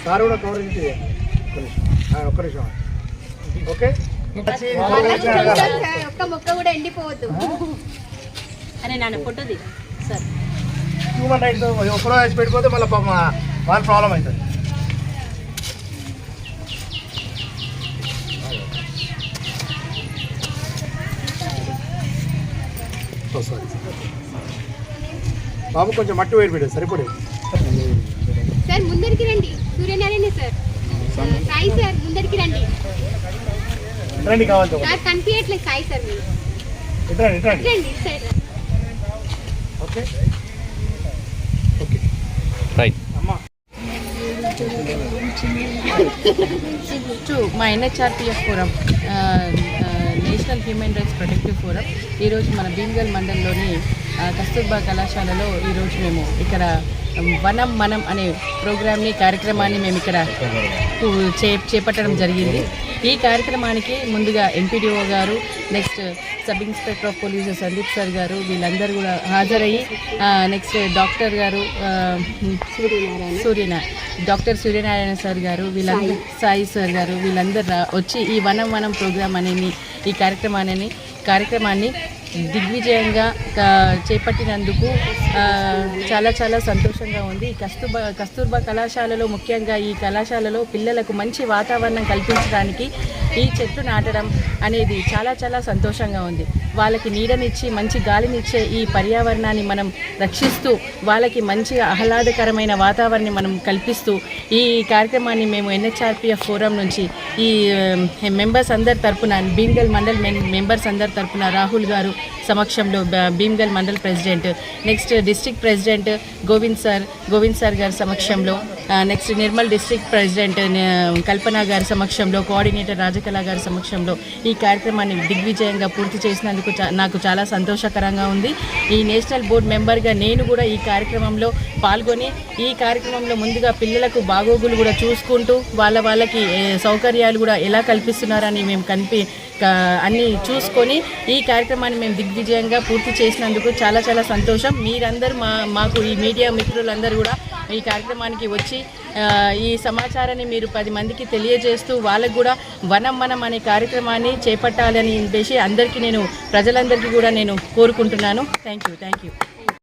Sir కూడా coverage ఒక్క నిమిషం ఓకే. ఒక్క మొక్క కూడా ఎండిపోవద్దు అని నాన్న ఫోటోది సార్. హ్యూమన్ రైట్స్ ఒక్కరో వేసి పెట్టుకోతే మళ్ళీ వాళ్ళ ప్రాబ్లం అవుతుంది. బాబు కొంచెం మట్టి వేరు పెట్టారు సరిపడే. సార్ ముందరికి రండి. సూర్యనారాయణ సార్ సాయి సార్ ముందరికి రండి. రండి కావాలి సార్ కనిపించట్లేదు సాయి సార్ మీరు రండి సైడ్. Okay okay right. మా NHRPF forum, national human rights protective forum ఈరోజు మన భీమ్గల్ మండలంలోని కస్తూర్బా కళాశాలలో ఈరోజు మేము ఇక్కడ వనం మనం అనే ప్రోగ్రామ్ని కార్యక్రమాన్ని మేము ఇక్కడ చేపట్టడం జరిగింది. ఈ కార్యక్రమానికి ముందుగా ఎంపీడీఓ గారు, next sub inspector of police Sandeep sir గారు వీళ్ళందరూ కూడా హాజరయ్యి, నెక్స్ట్ డాక్టర్ గారు డాక్టర్ సూర్యనారాయణ సార్ గారు వీళ్ళందరూ, సాయి సార్ గారు వీళ్ళందరూ వచ్చి ఈ వనం ప్రోగ్రామ్ అనేది ఈ కార్యక్రమాన్ని దిగ్విజయంగా చేపట్టినందుకు చాలా చాలా సంతోషంగా ఉంది. కస్తూర్బా కళాశాలలో ముఖ్యంగా ఈ కళాశాలలో పిల్లలకు మంచి వాతావరణం కల్పించడానికి ఈ చెట్లు నాటడం అనేది చాలా చాలా సంతోషంగా ఉంది. వాళ్ళకి నీడనిచ్చి మంచి గాలినిచ్చే ఈ పర్యావరణాన్ని మనం రక్షిస్తూ వాళ్ళకి మంచి ఆహ్లాదకరమైన వాతావరణాన్ని మనం కల్పిస్తూ ఈ కార్యక్రమాన్ని మేము NHRPF ఫోరం నుంచి ఈ మెంబర్స్ అందరి తరపున, భీమ్గల్ మండల్ మెంబర్స్ అందరి తరపున రాహుల్ గారు సమక్షంలో, Bhimgal mandal president, next district president Govind sir గారి సమక్షంలో, next Nirmal district president Kalpana గారి సమక్షంలో, కోఆర్డినేటర్ రాజకళ గారి సమక్షంలో ఈ కార్యక్రమాన్ని దిగ్విజయంగా పూర్తి చేసినందుకు నాకు చాలా సంతోషకరంగా ఉంది. ఈ నేషనల్ బోర్డు మెంబర్గా నేను కూడా ఈ కార్యక్రమంలో పాల్గొని ఈ కార్యక్రమంలో ముందుగా పిల్లలకు బాగోగులు కూడా చూసుకుంటూ వాళ్ళకి సౌకర్యాలు కూడా ఎలా కల్పిస్తున్నారని మేము అన్నీ చూసుకొని ఈ కార్యక్రమాన్ని మేము దిగ్విజయంగా పూర్తి చేసినందుకు చాలా చాలా సంతోషం. మీరందరూ మాకు ఈ మీడియా మిత్రులందరూ కూడా ఈ కార్యక్రమానికి వచ్చి ఈ సమాచారాన్ని మీరు 10 మందికి తెలియజేస్తూ వాళ్ళకు కూడా వనం అనే కార్యక్రమాన్ని చేపట్టాలని చెప్పేసి ప్రజలందరికీ కూడా నేను కోరుకుంటున్నాను. Thank you.